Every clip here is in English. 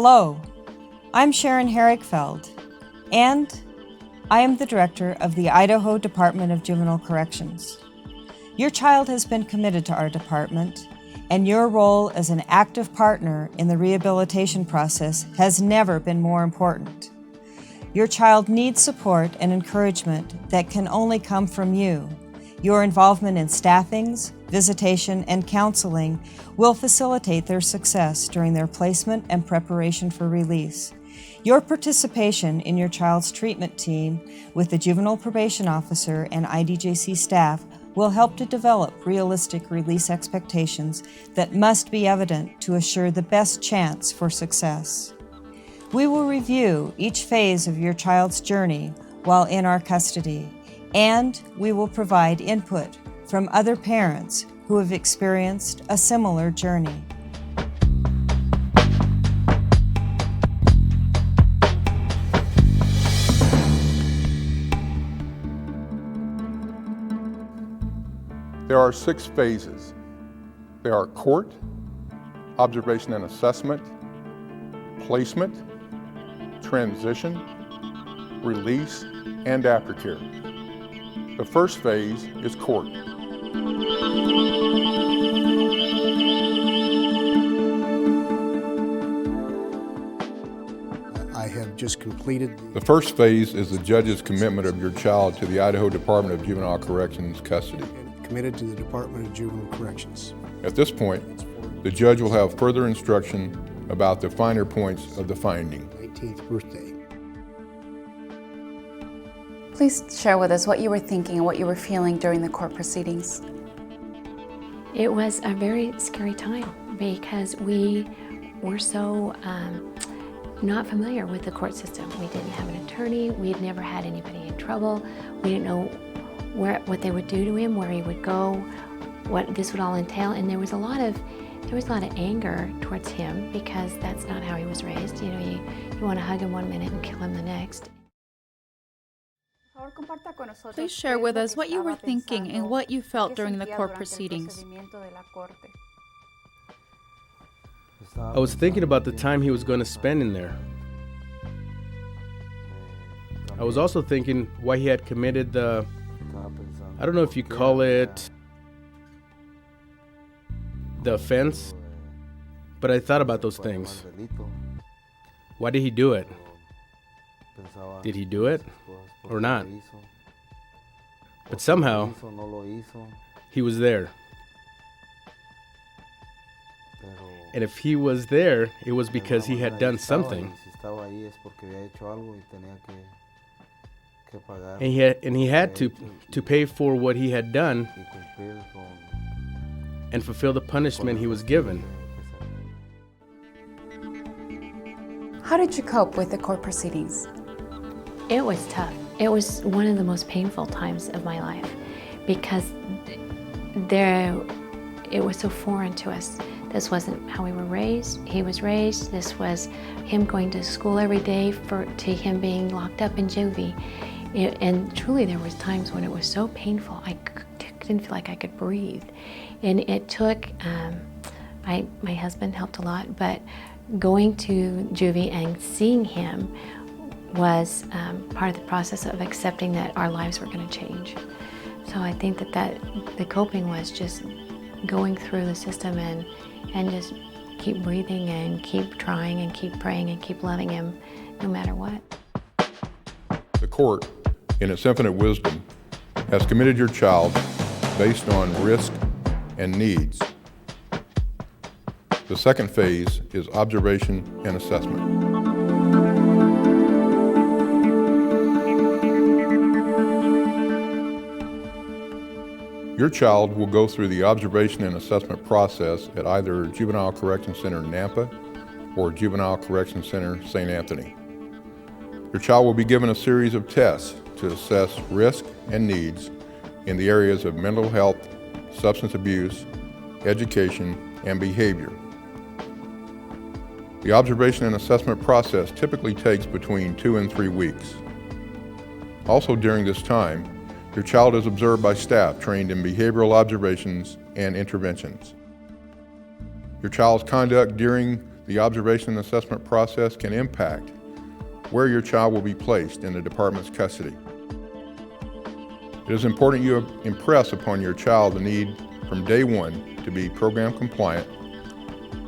Hello, I'm Sharon Herrickfeld, and I am the director of the Idaho Department of Juvenile Corrections. Your child has been committed to our department, and your role as an active partner in the rehabilitation process has never been more important. Your child needs support and encouragement that can only come from you. Your involvement in staffings, visitation, and counseling will facilitate their success during their placement and preparation for release. Your participation in your child's treatment team with the Juvenile Probation Officer and IDJC staff will help to develop realistic release expectations that must be evident to assure the best chance for success. We will review each phase of your child's journey while in our custody, and we will provide input from other parents who have experienced a similar journey. There are 6 phases. They are court, observation and assessment, placement, transition, release, and aftercare. The first phase is court. I have just completed. The first phase is the judge's commitment of your child to the Idaho Department of Juvenile Corrections custody. Committed to the Department of Juvenile Corrections. At this point, the judge will have further instruction about the finer points of the finding. 19th birthday. Please share with us what you were thinking and what you were feeling during the court proceedings. It was a very scary time because we were so not familiar with the court system. We didn't have an attorney. We had never had anybody in trouble. We didn't know what they would do to him, where he would go, what this would all entail, and there was a lot of anger towards him because that's not how he was raised. You know, you want to hug him one minute and kill him the next. Please share with us what you were thinking and what you felt during the court proceedings. I was thinking about the time he was going to spend in there. I was also thinking why he had committed I don't know if you call it the offense, but I thought about those things. Why did he do it? Did he do it or not? But somehow, he was there. And if he was there, it was because he had done something. And he had to pay for what he had done and fulfill the punishment he was given. How did you cope with the court proceedings? It was tough. It was one of the most painful times of my life because it was so foreign to us. This wasn't how we were raised. He was raised. This was him going to school every day to him being locked up in juvie. And truly there was times when it was so painful I didn't feel like I could breathe. And it took, my husband helped a lot, but going to juvie and seeing him was part of the process of accepting that our lives were going to change. So I think that the coping was just going through the system and just keep breathing and keep trying and keep praying and keep loving him no matter what. The court, in its infinite wisdom, has committed your child based on risk and needs. The second phase is observation and assessment. Your child will go through the observation and assessment process at either Juvenile Correction Center Nampa or Juvenile Correction Center St. Anthony. Your child will be given a series of tests to assess risk and needs in the areas of mental health, substance abuse, education, and behavior. The observation and assessment process typically takes between 2 and 3 weeks. Also during this time, your child is observed by staff trained in behavioral observations and interventions. Your child's conduct during the observation and assessment process can impact where your child will be placed in the department's custody. It is important you impress upon your child the need from day one to be program compliant,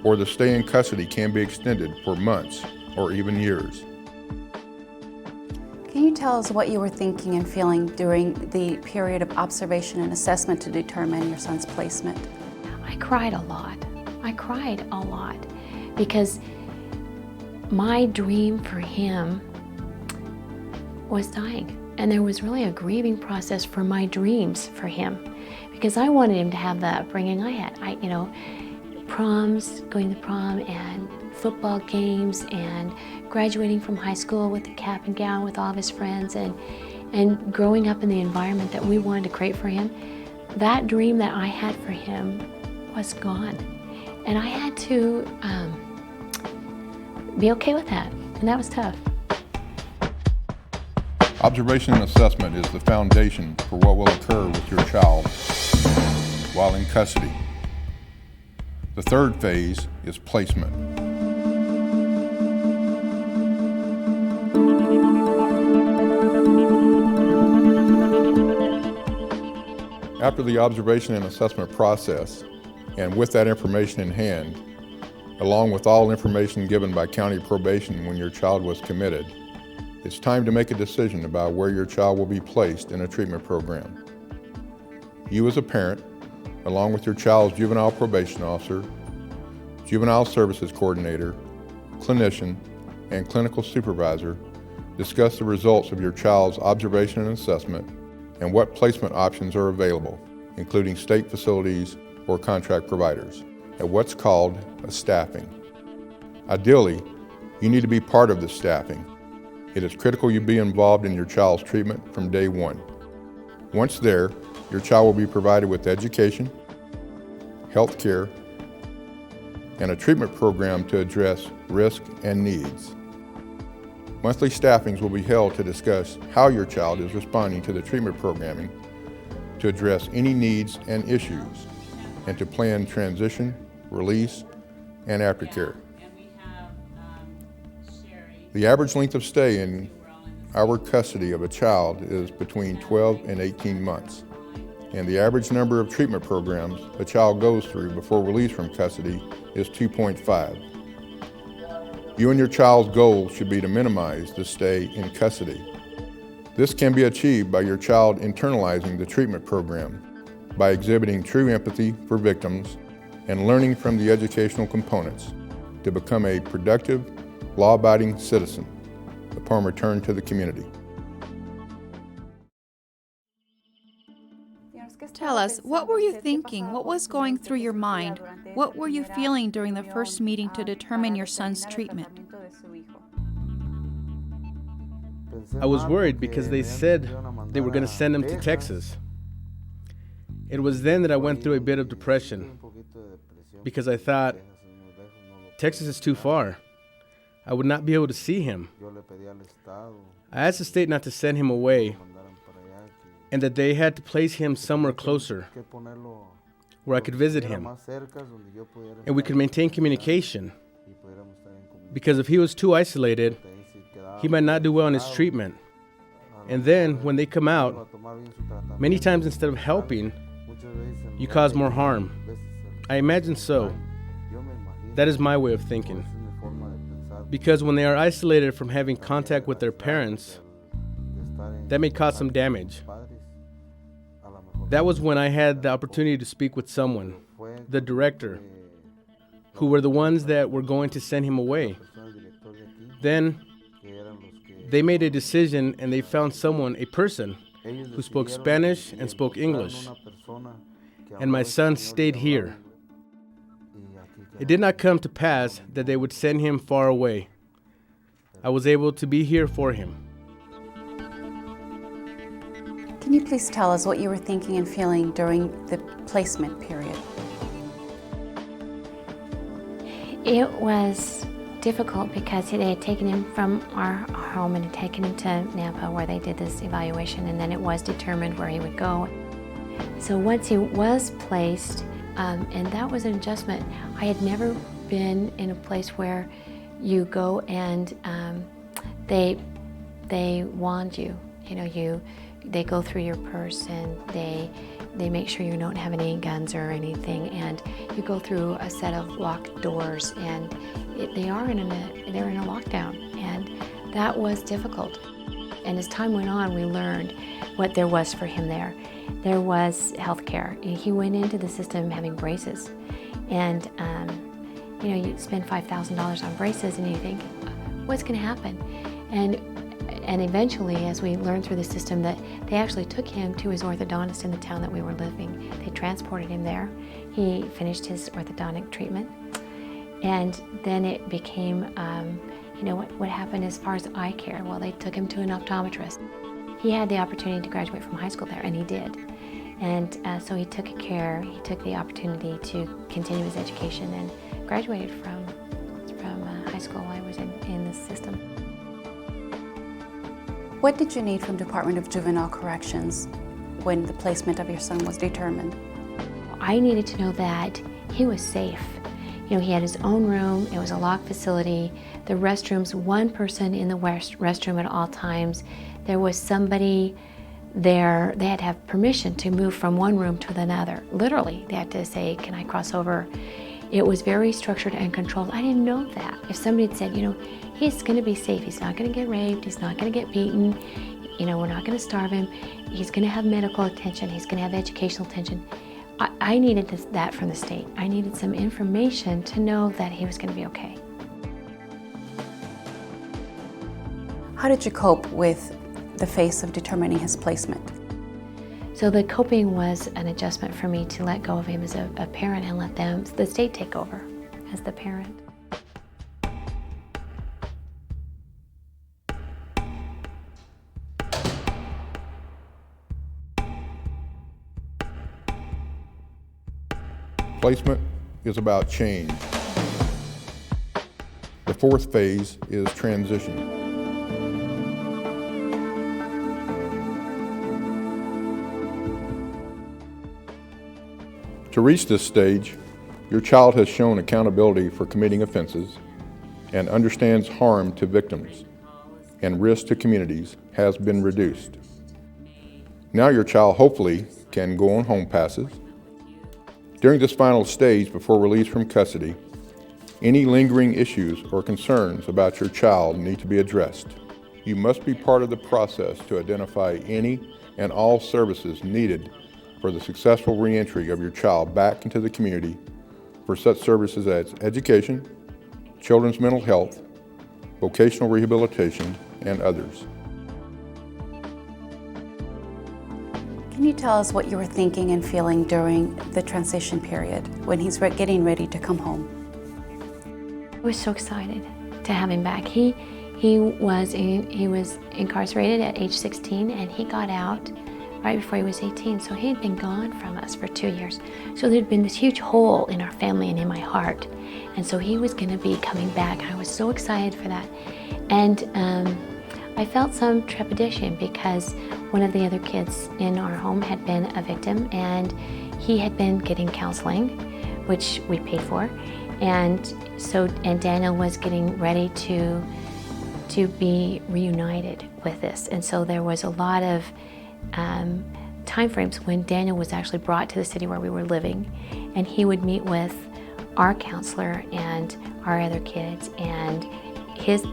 or the stay in custody can be extended for months or even years. Can you tell us what you were thinking and feeling during the period of observation and assessment to determine your son's placement? I cried a lot. I cried a lot because my dream for him was dying. And there was really a grieving process for my dreams for him because I wanted him to have the upbringing I had. Proms, going to prom and football games and graduating from high school with a cap and gown with all of his friends and growing up in the environment that we wanted to create for him. That dream that I had for him was gone. And I had to be okay with that, and that was tough. Observation and assessment is the foundation for what will occur with your child while in custody. The third phase is placement. After the observation and assessment process, and with that information in hand, along with all information given by county probation when your child was committed, it's time to make a decision about where your child will be placed in a treatment program. You as a parent, along with your child's juvenile probation officer, juvenile services coordinator, clinician, and clinical supervisor, discuss the results of your child's observation and assessment and what placement options are available, including state facilities or contract providers, at what's called a staffing. Ideally, you need to be part of the staffing. It is critical you be involved in your child's treatment from day one. Once there, your child will be provided with education, health care, and a treatment program to address risk and needs. Monthly staffings will be held to discuss how your child is responding to the treatment programming, to address any needs and issues, and to plan transition, release, and aftercare. The average length of stay in our custody of a child is between 12 and 18 months, and the average number of treatment programs a child goes through before release from custody is 2.5. You and your child's goal should be to minimize the stay in custody. This can be achieved by your child internalizing the treatment program, by exhibiting true empathy for victims and learning from the educational components to become a productive, law-abiding citizen upon return to the community. Tell us, what were you thinking? What was going through your mind? What were you feeling during the first meeting to determine your son's treatment? I was worried because they said they were going to send him to Texas. It was then that I went through a bit of depression because I thought, Texas is too far. I would not be able to see him. I asked the state not to send him away and that they had to place him somewhere closer where I could visit him and we could maintain communication, because if he was too isolated, he might not do well in his treatment. And then when they come out, many times instead of helping, you cause more harm. I imagine so. That is my way of thinking. Because when they are isolated from having contact with their parents, that may cause some damage. That was when I had the opportunity to speak with someone, the director, who were the ones that were going to send him away. Then they made a decision and they found someone, a person, who spoke Spanish and spoke English. And my son stayed here. It did not come to pass that they would send him far away. I was able to be here for him. Can you please tell us what you were thinking and feeling during the placement period? It was difficult because they had taken him from our home and had taken him to Nampa where they did this evaluation, and then it was determined where he would go. So once he was placed, and that was an adjustment. I had never been in a place where you go and they wand you? You know, they go through your purse and they make sure you don't have any guns or anything, and you go through a set of locked doors, and they're in a lockdown, and that was difficult. And as time went on, we learned what there was for him there. There was health care. He went into the system having braces, and you know, you spend $5,000 on braces, and you think, what's going to happen? And eventually, as we learned through the system, that they actually took him to his orthodontist in the town that we were living. They transported him there. He finished his orthodontic treatment. And then it became, you know, what happened as far as eye care? Well, they took him to an optometrist. He had the opportunity to graduate from high school there, and he did. And so he took the opportunity to continue his education and graduated from high school while I was in the system. What did you need from Department of Juvenile Corrections when the placement of your son was determined? I needed to know that he was safe. You know, he had his own room, it was a locked facility, the restrooms, one person in the restroom at all times. There was somebody there, they had to have permission to move from one room to another. Literally, they had to say, can I cross over? It was very structured and controlled. I didn't know that. If somebody had said, you know, he's going to be safe, he's not going to get raped, he's not going to get beaten, you know, we're not going to starve him, he's going to have medical attention, he's going to have educational attention. I needed that from the state. I needed some information to know that he was going to be okay. How did you cope with the phase of determining his placement? So the coping was an adjustment for me to let go of him as a parent and let the state take over as the parent. Placement is about change. The fourth phase is transition. To reach this stage, your child has shown accountability for committing offenses and understands harm to victims, and risk to communities has been reduced. Now your child hopefully can go on home passes. During this final stage before release from custody, any lingering issues or concerns about your child need to be addressed. You must be part of the process to identify any and all services needed for the successful reentry of your child back into the community for such services as education, children's mental health, vocational rehabilitation, and others. Can you tell us what you were thinking and feeling during the transition period when he's getting ready to come home? I was so excited to have him back. He was incarcerated at age 16, and he got out right before he was 18, so he had been gone from us for 2 years. So there'd been this huge hole in our family and in my heart, and so he was going to be coming back. I was so excited for that, and I felt some trepidation because one of the other kids in our home had been a victim, and he had been getting counseling, which we paid for, and Daniel was getting ready to be reunited with this, and so there was a lot of time frames when Daniel was actually brought to the city where we were living, and he would meet with our counselor and our other kids and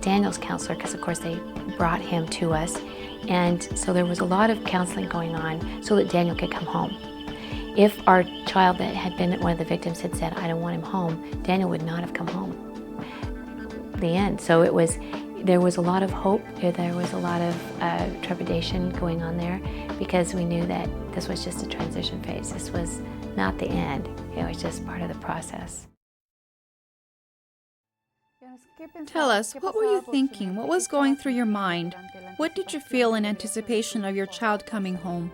Daniel's counselor, because of course they brought him to us, and so there was a lot of counseling going on so that Daniel could come home. If our child that had been one of the victims had said, I don't want him home, Daniel would not have come home. The end. So there was a lot of hope, there was a lot of trepidation going on there, because we knew that this was just a transition phase. This was not the end, it was just part of the process. Tell us, what were you thinking? What was going through your mind? What did you feel in anticipation of your child coming home?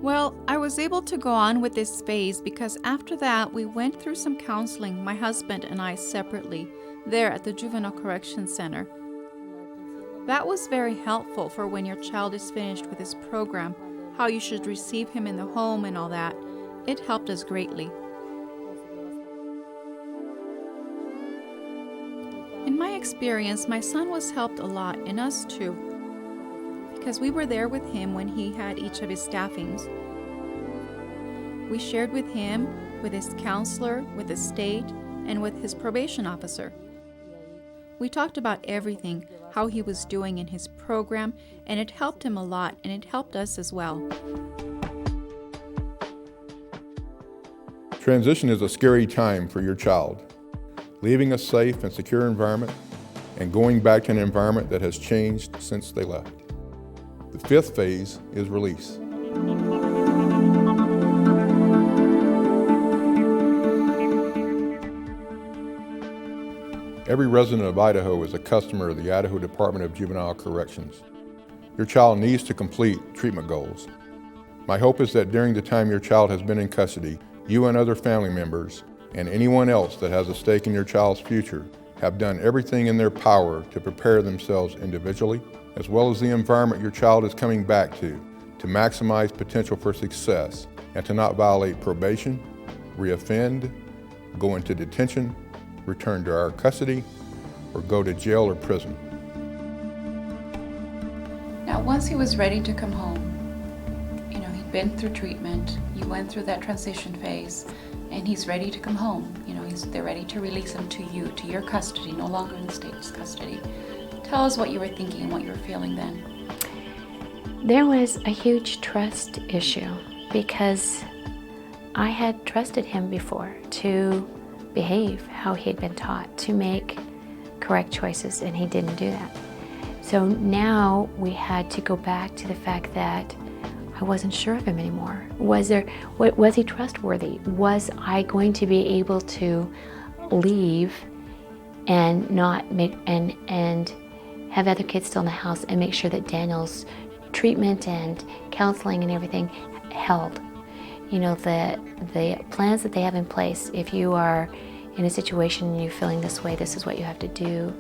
Well, I was able to go on with this phase because after that we went through some counseling, my husband and I separately, there at the Juvenile Correction Center. That was very helpful for when your child is finished with his program, how you should receive him in the home and all that. It helped us greatly. In my experience, my son was helped a lot, and us too, because we were there with him when he had each of his staffings. We shared with him, with his counselor, with the state, and with his probation officer. We talked about everything, how he was doing in his program, and it helped him a lot, and it helped us as well. Transition is a scary time for your child. Leaving a safe and secure environment and going back to an environment that has changed since they left. The fifth phase is release. Every resident of Idaho is a customer of the Idaho Department of Juvenile Corrections. Your child needs to complete treatment goals. My hope is that during the time your child has been in custody, you and other family members and anyone else that has a stake in your child's future have done everything in their power to prepare themselves individually, as well as the environment your child is coming back to maximize potential for success and to not violate probation, reoffend, go into detention, return to our custody, or go to jail or prison. Now, once he was ready to come home, he'd been through treatment, you went through that transition phase, and he's ready to come home. They're ready to release him to you, to your custody, no longer in the state's custody. Tell us what you were thinking and what you were feeling then. There was a huge trust issue because I had trusted him before to behave how he had been taught, to make correct choices, and he didn't do that. So now we had to go back to the fact that I wasn't sure of him anymore. Was he trustworthy? Was I going to be able to leave and not make and have other kids still in the house and make sure that Daniel's treatment and counseling and everything held? The plans that they have in place, if you are in a situation and you're feeling this way, this is what you have to do.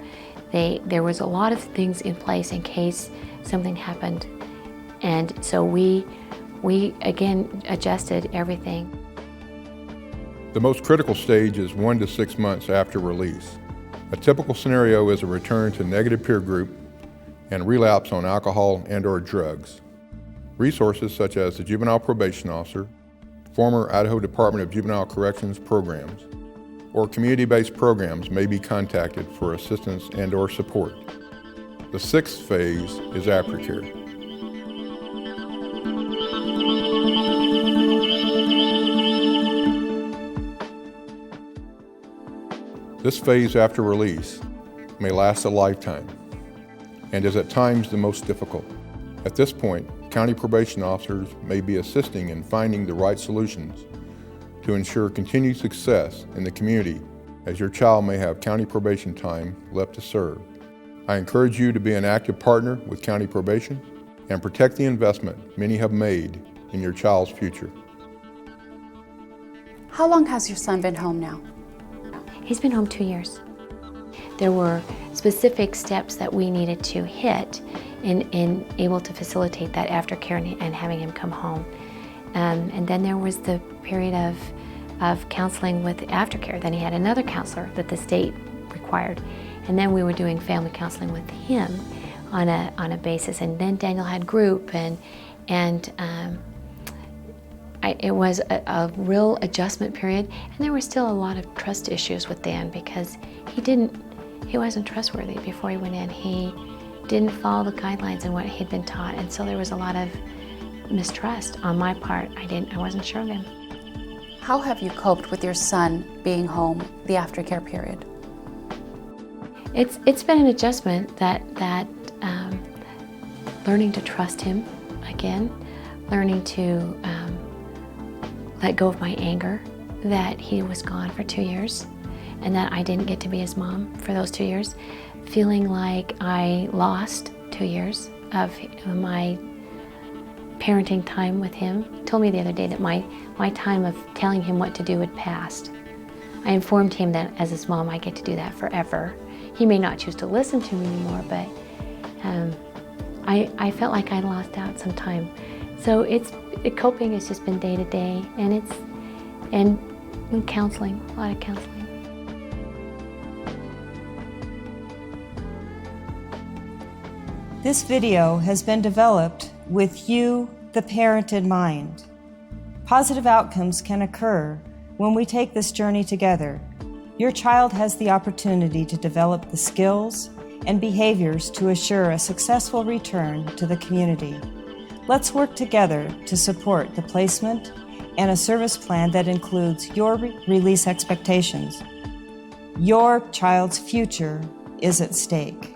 There was a lot of things in place in case something happened. And so we again adjusted everything. The most critical stage is 1 to 6 months after release. A typical scenario is a return to negative peer group and relapse on alcohol and/or drugs. Resources such as the Juvenile Probation Officer, former Idaho Department of Juvenile Corrections programs, or community-based programs may be contacted for assistance and/or support. The sixth phase is aftercare. This phase after release may last a lifetime and is at times the most difficult. At this point, county probation officers may be assisting in finding the right solutions to ensure continued success in the community, as your child may have county probation time left to serve. I encourage you to be an active partner with county probation and protect the investment many have made in your child's future. How long has your son been home now? He's been home 2 years. There were specific steps that we needed to hit in able to facilitate that aftercare and having him come home. And then there was the period of counseling with aftercare. Then he had another counselor that the state required. And then we were doing family counseling with him on a basis. And then Daniel had group it was a real adjustment period, and there were still a lot of trust issues with Dan because he wasn't trustworthy before he went in. He didn't follow the guidelines and what he'd been taught, and so there was a lot of mistrust on my part. I wasn't sure of him. How have you coped with your son being home the aftercare period? It's been an adjustment that learning to trust him again, learning to let go of my anger that he was gone for 2 years and that I didn't get to be his mom for those 2 years, feeling like I lost 2 years of my parenting time with him. He told me the other day that my time of telling him what to do had passed. I informed him that as his mom I get to do that forever. He may not choose to listen to me anymore, but I felt like I lost out some time. So coping has just been day to day, and and counseling, a lot of counseling. This video has been developed with you, the parent, in mind. Positive outcomes can occur when we take this journey together. Your child has the opportunity to develop the skills and behaviors to assure a successful return to the community. Let's work together to support the placement and a service plan that includes your release expectations. Your child's future is at stake.